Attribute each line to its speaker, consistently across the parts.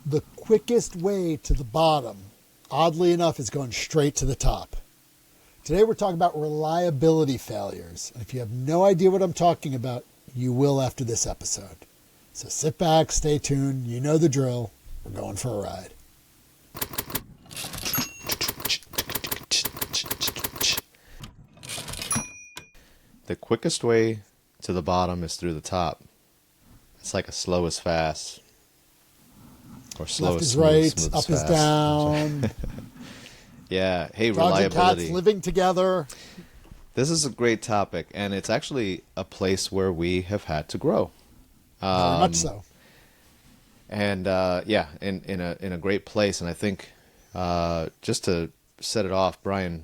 Speaker 1: The quickest way to the bottom, oddly enough, is going straight to the top. Today we're talking about reliability failures. And if you have no idea what I'm talking about, you will after this episode. So sit back, stay tuned. You know the drill. We're going for a ride.
Speaker 2: The quickest way to the bottom is through the top. It's like a slow is fast. Or slow
Speaker 1: Left
Speaker 2: is
Speaker 1: is
Speaker 2: smooth,
Speaker 1: right,
Speaker 2: smooth
Speaker 1: up
Speaker 2: is
Speaker 1: is
Speaker 2: fast.
Speaker 1: down.
Speaker 2: Yeah. Hey,
Speaker 1: Dogs and
Speaker 2: reliability.
Speaker 1: cats living together.
Speaker 2: This is a great topic, and it's actually a place where we have had to grow.
Speaker 1: Very much so.
Speaker 2: And yeah, in a great place. And I think just to set it off, Bryan,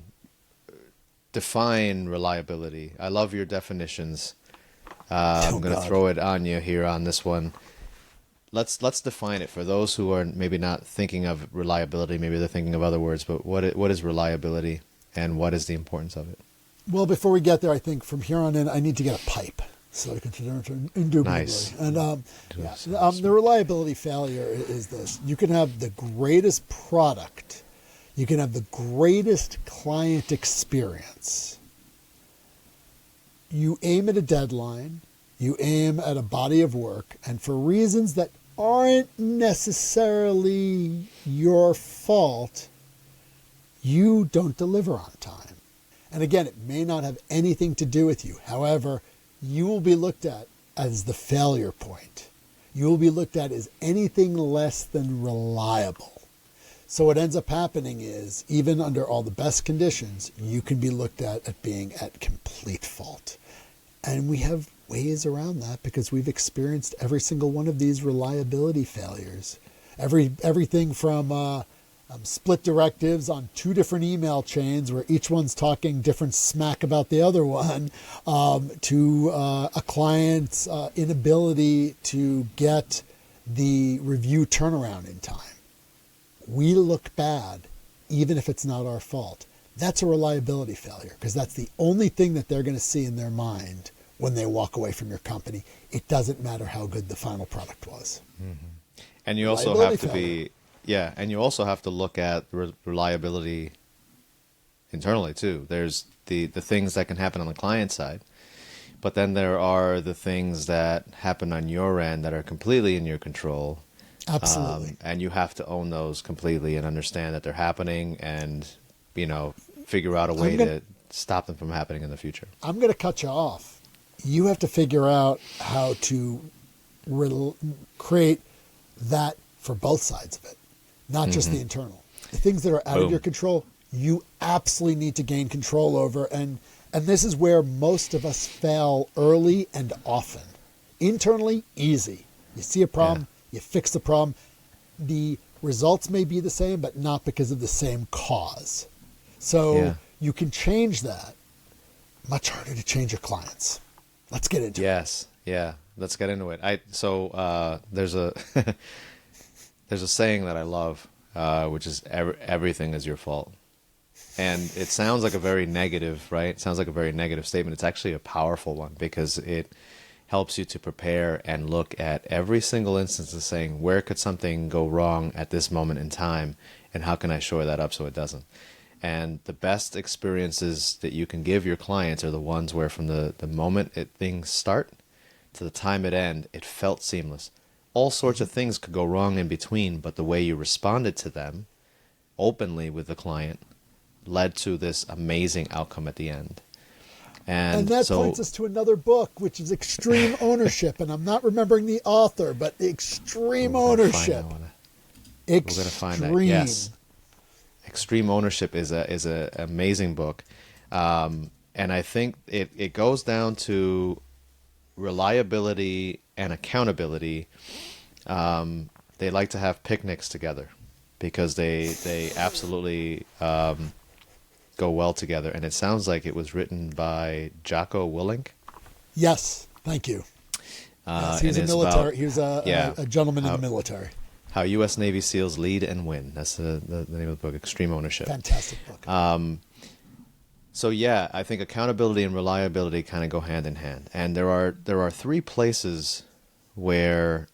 Speaker 2: define reliability. I love your definitions. I'm going to throw it on you here on this one. Let's define it for those who are maybe not thinking of reliability. Maybe they're thinking of other words. But what is reliability, and what is the importance of it?
Speaker 1: Well, before we get there, I think from here on in, I need to get a pipe so I can indubitably.
Speaker 2: Nice.
Speaker 1: And the reliability failure is this: you can have the greatest product, you can have the greatest client experience. You aim at a deadline, you aim at a body of work, and for reasons that aren't necessarily your fault, you don't deliver on time. And again, it may not have anything to do with you. However, you will be looked at as the failure point. You will be looked at as anything less than reliable. So what ends up happening is, even under all the best conditions, you can be looked at being at complete fault. And we have ways around that because we've experienced every single one of these reliability failures. Everything from split directives on two different email chains where each one's talking different smack about the other one, to a client's inability to get the review turnaround in time. We look bad even if it's not our fault. That's a reliability failure because that's the only thing that they're going to see in their mind when they walk away from your company. It doesn't matter how good the final product was.
Speaker 2: Mm-hmm. And you also have to be, yeah, and you also have to look at reliability internally too. There's the things that can happen on the client side, but then there are the things that happen on your end that are completely in your control.
Speaker 1: Absolutely.
Speaker 2: And you have to own those completely and understand that they're happening and, figure out a way to stop them from happening in the future.
Speaker 1: I'm going to cut you off. You have to figure out how to create that for both sides of it, not just the internal. The things that are out of your control, you absolutely need to gain control over. And this is where most of us fail early and often. Internally, easy. You see a problem, you fix the problem. The results may be the same, but not because of the same cause. So you can change that. Much harder to change your clients. Let's get into it.
Speaker 2: Yes. Yeah. Let's get into it. There's a there's a saying that I love, which is everything is your fault. And it sounds like a very negative, right? It sounds like a very negative statement. It's actually a powerful one because it helps you to prepare and look at every single instance of saying, where could something go wrong at this moment in time? And how can I shore that up so it doesn't? And the best experiences that you can give your clients are the ones where from the moment things start to the time it end, it felt seamless. All sorts of things could go wrong in between, but the way you responded to them openly with the client led to this amazing outcome at the end.
Speaker 1: And that points us to another book, which is Extreme Ownership. And I'm not remembering the author, but Extreme Ownership.
Speaker 2: We're going to find that. Yes. Extreme Ownership is a amazing book. And I think it goes down to reliability and accountability. They like to have picnics together because they absolutely go well together. And it sounds like it was written by Jocko Willink.
Speaker 1: Yes, thank you. Yes, he was a military. He was a gentleman in the military.
Speaker 2: How U.S. Navy SEALs Lead and Win. That's the name of the book, Extreme Ownership.
Speaker 1: Fantastic book.
Speaker 2: So yeah, I think accountability and reliability kind of go hand in hand. And there are three places where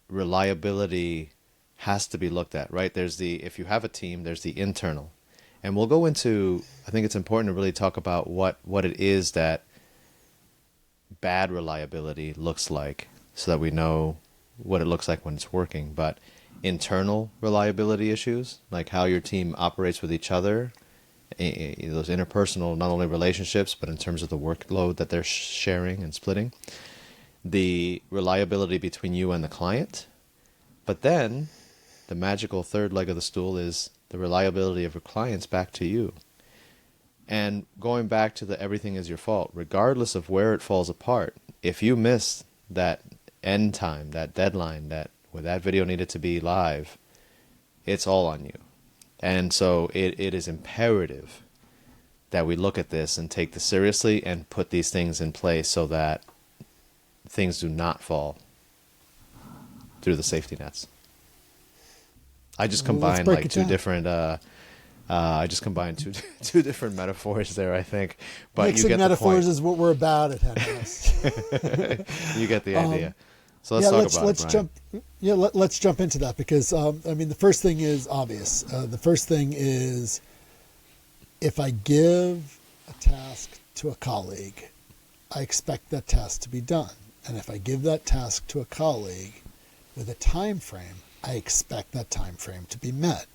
Speaker 2: reliability has to be looked at, right? If you have a team, there's the internal. And we'll go into, I think it's important to really talk about what it is that bad reliability looks like so that we know what it looks like when it's working. But internal reliability issues, like how your team operates with each other, those interpersonal, not only relationships, but in terms of the workload that they're sharing and splitting, the reliability between you and the client. But then the magical third leg of the stool is the reliability of your clients back to you. And going back to the everything is your fault, regardless of where it falls apart, if you miss that end time, that deadline, that where that video needed to be live, it's all on you. And so it is imperative that we look at this and take this seriously and put these things in place so that things do not fall through the safety nets. I just combined like two different two different metaphors there, I think. But
Speaker 1: Mixing
Speaker 2: you get
Speaker 1: metaphors
Speaker 2: the
Speaker 1: is what we're about at Henry's.
Speaker 2: You get the idea. So let's talk about it, Bryan.
Speaker 1: Let's jump into that because I mean the first thing is obvious. The first thing is if I give a task to a colleague, I expect that task to be done. And if I give that task to a colleague with a time frame, I expect that time frame to be met.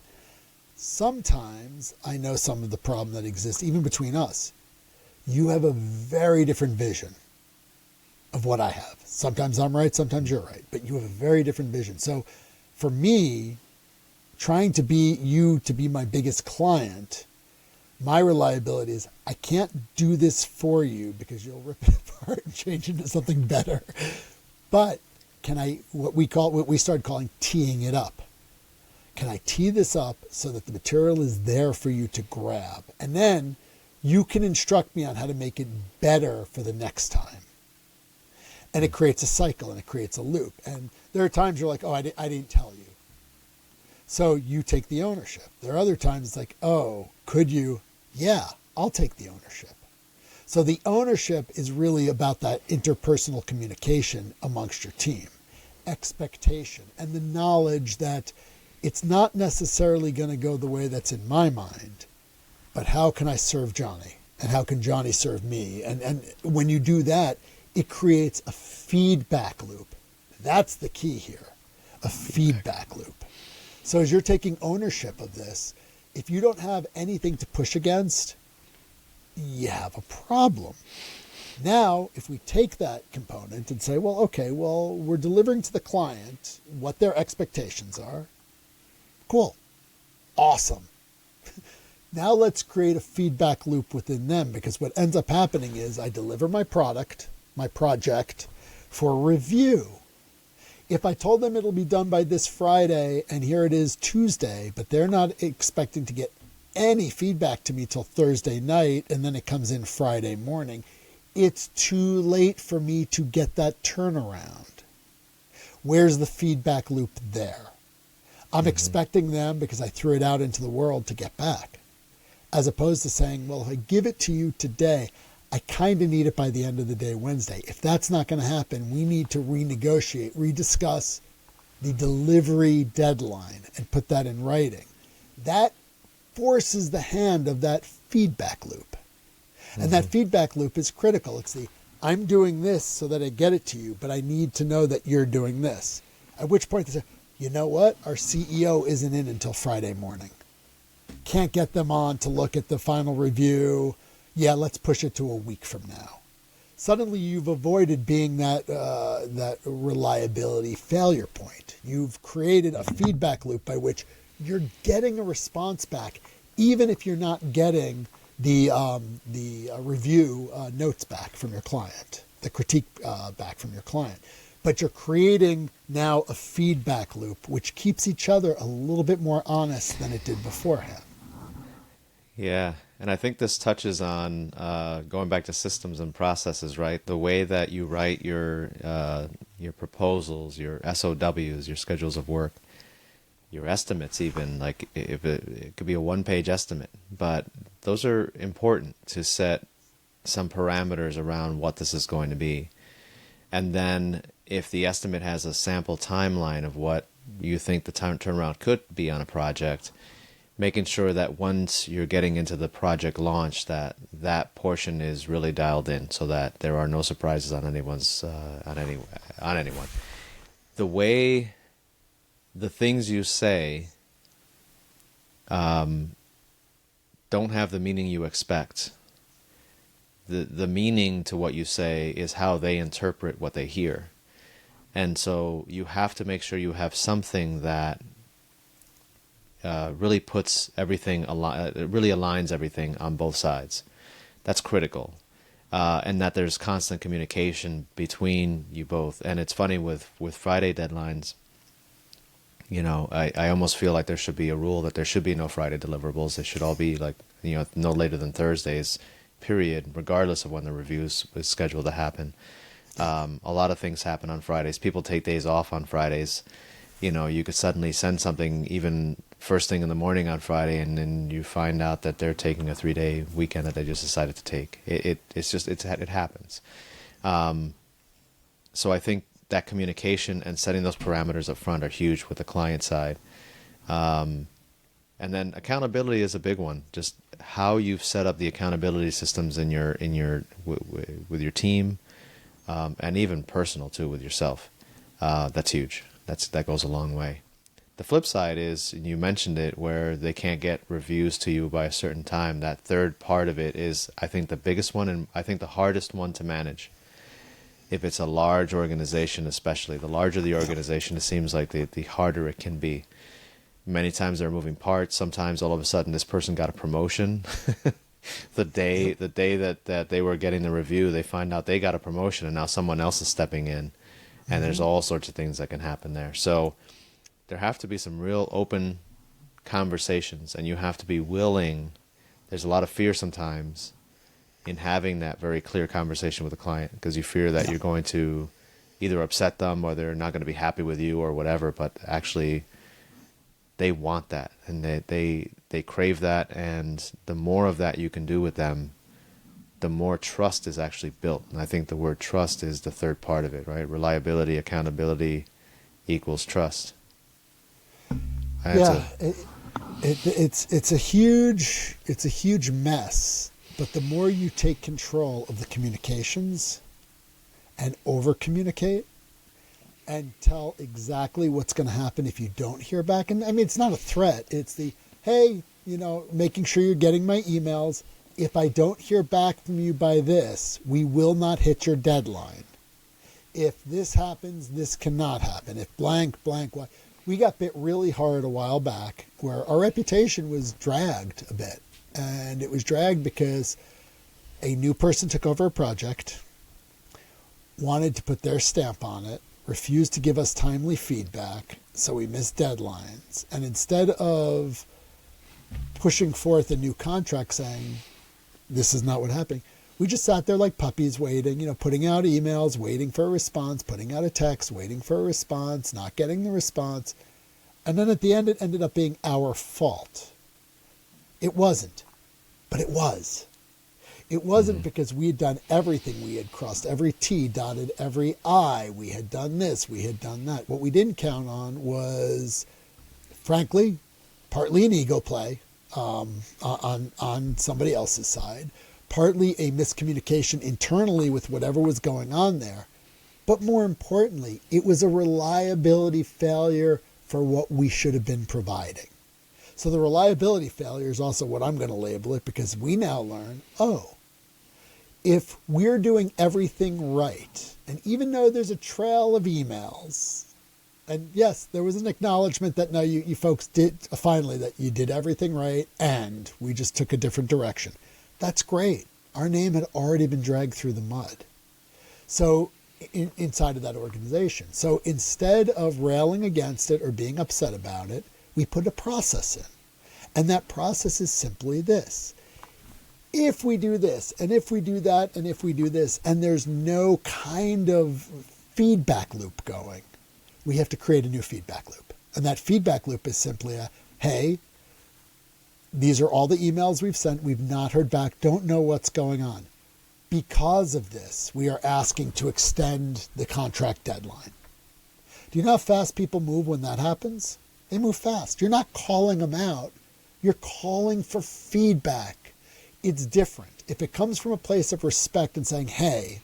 Speaker 1: Sometimes I know some of the problem that exists even between us. You have a very different vision of what I have. Sometimes I'm right, sometimes you're right, but you have a very different vision. So for me, trying to be my biggest client, my reliability is I can't do this for you because you'll rip it apart and change it into something better. But can I, what we started calling teeing it up. Can I tee this up so that the material is there for you to grab? And then you can instruct me on how to make it better for the next time. And it creates a cycle and it creates a loop. And there are times you're like, oh, I didn't tell you. So you take the ownership. There are other times it's like, oh, could you? Yeah, I'll take the ownership. So the ownership is really about that interpersonal communication amongst your team, expectation, and the knowledge that it's not necessarily going to go the way that's in my mind, but how can I serve Johnny? And how can Johnny serve me? And when you do that, it creates a feedback loop. That's the key here, a feedback loop. So as you're taking ownership of this, if you don't have anything to push against, you have a problem. Now, if we take that component and say, well, okay, well, we're delivering to the client what their expectations are. Cool. Awesome. Now let's create a feedback loop within them, because what ends up happening is I deliver my product, my project, for review. If I told them it'll be done by this Friday and here it is Tuesday, but they're not expecting to get any feedback to me till Thursday night and then it comes in Friday morning, it's too late for me to get that turnaround. Where's the feedback loop there? I'm expecting them, because I threw it out into the world, to get back. As opposed to saying, well, if I give it to you today, I kind of need it by the end of the day Wednesday. If that's not going to happen, we need to renegotiate, rediscuss the delivery deadline and put that in writing. That forces the hand of that feedback loop. And that feedback loop is critical. It's the, I'm doing this so that I get it to you, but I need to know that you're doing this. At which point they say, you know what? Our CEO isn't in until Friday morning. Can't get them on to look at the final review. Yeah, let's push it to a week from now. Suddenly you've avoided being that reliability failure point. You've created a feedback loop by which you're getting a response back, even if you're not getting the review notes back from your client, the critique back from your client. But you're creating now a feedback loop, which keeps each other a little bit more honest than it did beforehand.
Speaker 2: Yeah, and I think this touches on going back to systems and processes, right? The way that you write your proposals, your SOWs, your schedules of work, your estimates, even like if it could be a one-page estimate, but those are important to set some parameters around what this is going to be. And then if the estimate has a sample timeline of what you think the time turnaround could be on a project, making sure that once you're getting into the project launch, that portion is really dialed in, so that there are no surprises on anyone's on anyone. The way the things you say don't have the meaning you expect. The meaning to what you say is how they interpret what they hear. And so you have to make sure you have something that really puts everything, really aligns everything on both sides. That's critical. And that there's constant communication between you both. And it's funny with Friday deadlines, I almost feel like there should be a rule that there should be no Friday deliverables. They should all be like, no later than Thursdays, period, regardless of when the review is scheduled to happen. A lot of things happen on Fridays. People take days off on Fridays. You could suddenly send something even first thing in the morning on Friday, and then you find out that they're taking a 3-day weekend that they just decided to take. It happens. So I think that communication and setting those parameters up front are huge with the client side. And then accountability is a big one. Just how you've set up the accountability systems with your team, and even personal too with yourself. That's huge. That goes a long way. The flip side is, and you mentioned it, where they can't get reviews to you by a certain time. That third part of it is, I think, the biggest one, and I think the hardest one to manage. If it's a large organization, especially, the larger the organization, it seems like the harder it can be. Many times there are moving parts. Sometimes all of a sudden this person got a promotion. the day that they were getting the review, they find out they got a promotion, and now someone else is stepping in. And there's all sorts of things that can happen there. So there have to be some real open conversations, and you have to be willing. There's a lot of fear sometimes in having that very clear conversation with the client, because you fear that you're going to either upset them or they're not going to be happy with you or whatever, but actually they want that, and they crave that, and the more of that you can do with them, the more trust is actually built. And I think the word trust is the third part of it, right? Reliability, accountability equals trust.
Speaker 1: It's a huge mess, but the more you take control of the communications and over communicate and tell exactly what's going to happen if you don't hear back. And I mean, it's not a threat. It's hey, making sure you're getting my emails. If I don't hear back from you by this, we will not hit your deadline. If this happens, this cannot happen. If blank, why? We got bit really hard a while back where our reputation was dragged a bit. And it was dragged because a new person took over a project, wanted to put their stamp on it, refused to give us timely feedback, so we missed deadlines. And instead of pushing forth a new contract saying, this is not what happened, we just sat there like puppies waiting, putting out emails, waiting for a response, putting out a text, waiting for a response, not getting the response. And then at the end, it ended up being our fault. It wasn't, but it was. It wasn't because we had done everything. We had crossed every T, dotted every I. We had done this, we had done that. What we didn't count on was, frankly, partly an ego play on somebody else's side, partly a miscommunication internally with whatever was going on there. But more importantly, it was a reliability failure for what we should have been providing. So the reliability failure is also what I'm going to label it, because we now learn, if we're doing everything right, and even though there's a trail of emails, and yes, there was an acknowledgement that no, you folks did finally, that you did everything right, and we just took a different direction. That's great. Our name had already been dragged through the mud. So inside of that organization. So instead of railing against it or being upset about it, we put a process in. And that process is simply this. If we do this, and if we do that, and if we do this, and there's no kind of feedback loop going, we have to create a new feedback loop. And that feedback loop is simply hey, these are all the emails we've sent. We've not heard back. Don't know what's going on. Because of this, we are asking to extend the contract deadline. Do you know how fast people move when that happens? They move fast. You're not calling them out. You're calling for feedback. It's different. If it comes from a place of respect and saying, hey,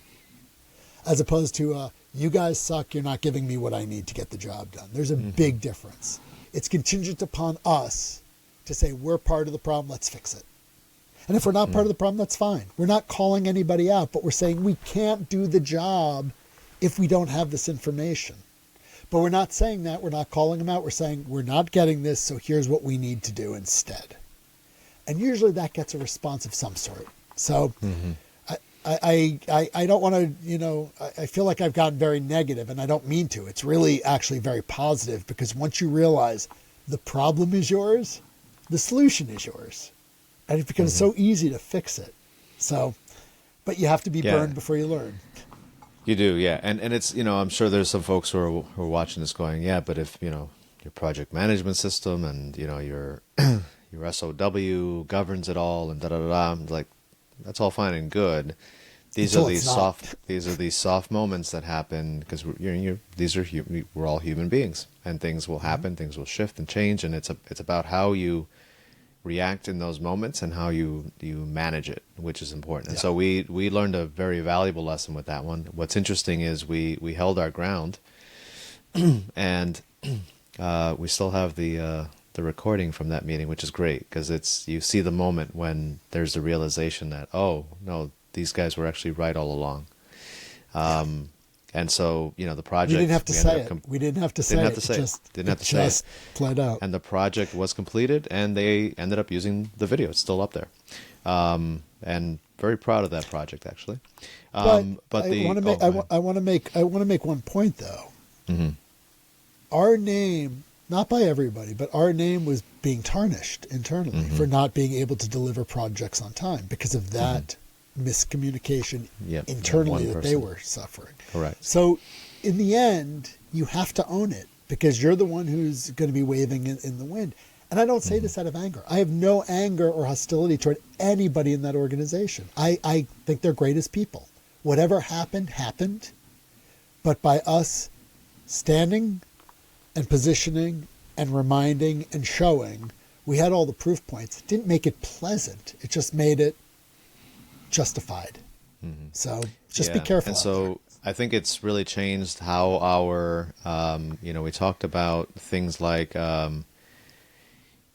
Speaker 1: as opposed to, you guys suck, you're not giving me what I need to get the job done. There's a big difference. It's contingent upon us to say, we're part of the problem, let's fix it. And if we're not part of the problem, that's fine. We're not calling anybody out, but we're saying we can't do the job if we don't have this information. But we're not saying that. We're not calling them out. We're saying we're not getting this, so here's what we need to do instead. And usually that gets a response of some sort. So I don't want to, I feel like I've gotten very negative, and I don't mean to. It's really actually very positive, because once you realize the problem is yours, the solution is yours. And it becomes so easy to fix it. So, but you have to be burned before you learn.
Speaker 2: You do, yeah. And it's, I'm sure there's some folks who are watching this going, yeah, but if, your project management system and, your SOW governs it all and da-da-da-da, I'm like, that's all fine and good. These are these soft moments that happen because we're all human beings, and things will happen, things will shift and change, and it's about how you react in those moments and how you manage it, which is important. And so we learned a very valuable lesson with that one. What's interesting is we held our ground, and we still have the recording from that meeting, which is great, because you see the moment when there's the realization that, oh no, these guys were actually right all along. And so, the project...
Speaker 1: We didn't have to say it. We didn't have to say it. It just played out.
Speaker 2: And the project was completed, and they ended up using the video. It's still up there. And very proud of that project, actually.
Speaker 1: I want to make one point, though.
Speaker 2: Mm-hmm.
Speaker 1: Our name, not by everybody, but our name was being tarnished internally for not being able to deliver projects on time because of that miscommunication internally that they were suffering.
Speaker 2: Correct.
Speaker 1: So in the end, you have to own it, because you're the one who's going to be waving in the wind. And I don't say this out of anger. I have no anger or hostility toward anybody in that organization. I think they're great as people. Whatever happened, happened. But by us standing and positioning and reminding and showing, we had all the proof points. It didn't make it pleasant. It just made it justified. So just be careful.
Speaker 2: And so I think it's really changed how our, we talked about things like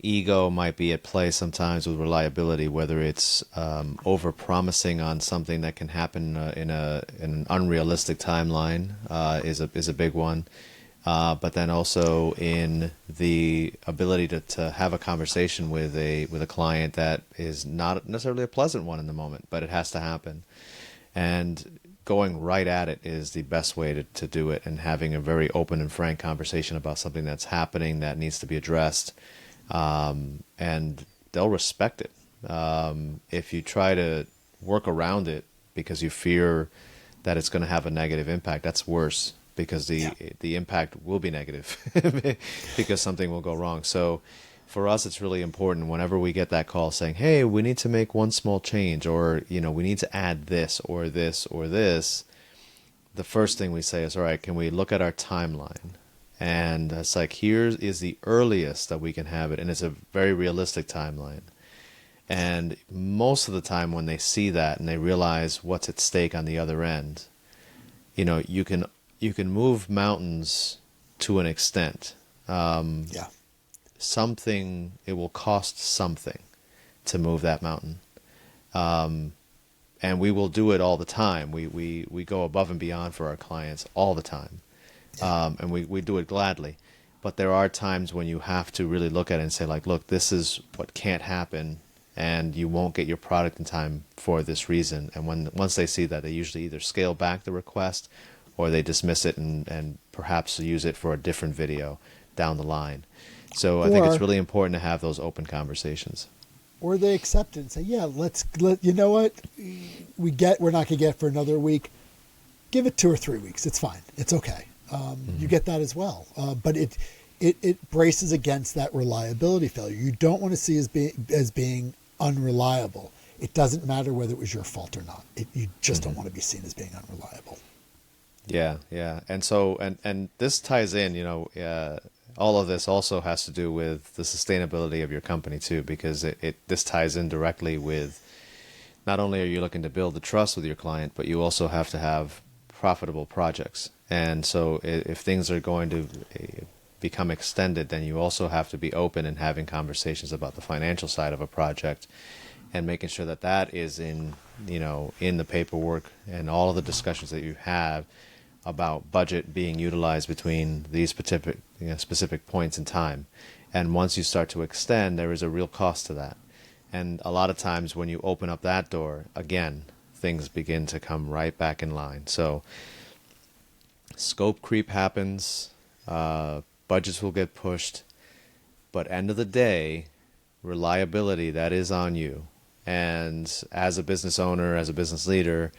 Speaker 2: ego might be at play sometimes with reliability, whether it's over-promising on something that can happen in an unrealistic timeline is a big one. But then also in the ability to have a conversation with a client that is not necessarily a pleasant one in the moment, but it has to happen. And going right at it is the best way to do it, and having a very open and frank conversation about something that's happening that needs to be addressed. And they'll respect it. If you try to work around it because you fear that it's going to have a negative impact, that's worse, because the impact will be negative because something will go wrong. So for us, it's really important whenever we get that call saying, hey, we need to make one small change, or, we need to add this or this or this. The first thing we say is, all right, can we look at our timeline? And it's like, here is the earliest that we can have it. And it's a very realistic timeline. And most of the time when they see that and they realize what's at stake on the other end, you can move mountains to an extent. Something, it will cost something to move that mountain. And we will do it all the time. We go above and beyond for our clients all the time. And we do it gladly. But there are times when you have to really look at it and say, like, look, this is what can't happen, and you won't get your product in time for this reason. And once they see that, they usually either scale back the request or they dismiss it and perhaps use it for a different video down the line. So I think it's really important to have those open conversations.
Speaker 1: Or they accept it and say, yeah, you know what, we're not going to get for another week. Give it 2 or 3 weeks. It's fine. It's okay. You get that as well. But it braces against that reliability failure. You don't want to see as being unreliable. It doesn't matter whether it was your fault or not. You just don't want to be seen as being unreliable.
Speaker 2: Yeah, yeah. And so, and this ties in, all of this also has to do with the sustainability of your company too, because this ties in directly with not only are you looking to build the trust with your client, but you also have to have profitable projects. And so if things are going to become extended, then you also have to be open and having conversations about the financial side of a project and making sure that that is in the paperwork and all of the discussions that you have about budget being utilized between these specific points in time. And once you start to extend, there is a real cost to that. And a lot of times when you open up that door, again, things begin to come right back in line. So scope creep happens, budgets will get pushed, but end of the day, reliability, that is on you. And as a business owner, as a business leader,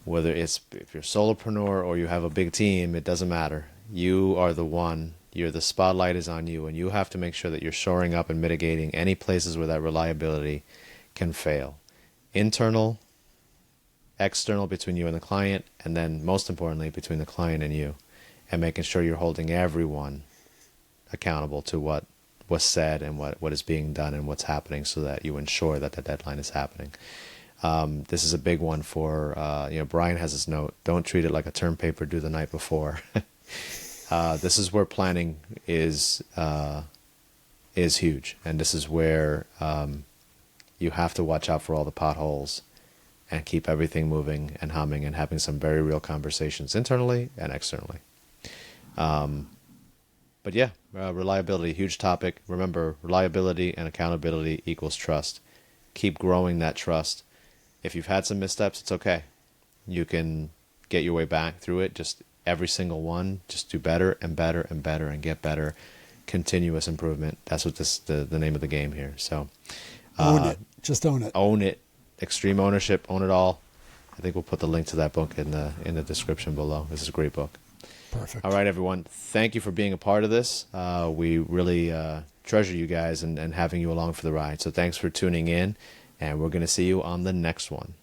Speaker 2: whether it's if you're a solopreneur or you have a big team, it doesn't matter. You are the one. The spotlight is on you, and you have to make sure that you're shoring up and mitigating any places where that reliability can fail. Internal, external between you and the client, and then most importantly between the client and you, and making sure you're holding everyone accountable to what was said and what is being done and what's happening, so that you ensure that the deadline is happening. This is a big one for, Bryan has his note, don't treat it like a term paper due the night before. This is where planning is huge. And this is where you have to watch out for all the potholes and keep everything moving and humming and having some very real conversations internally and externally. But yeah, reliability, huge topic. Remember, reliability and accountability equals trust. Keep growing that trust. If you've had some missteps, it's okay. You can get your way back through it. Just every single one, just do better and better and better and get better. Continuous improvement. That's what the name of the game here. So
Speaker 1: Own it. Just own it.
Speaker 2: Own it. Extreme ownership. Own it all. I think we'll put the link to that book in the description below. This is a great book.
Speaker 1: Perfect.
Speaker 2: All right, everyone. Thank you for being a part of this. We really treasure you guys and having you along for the ride. So thanks for tuning in, and we're going to see you on the next one.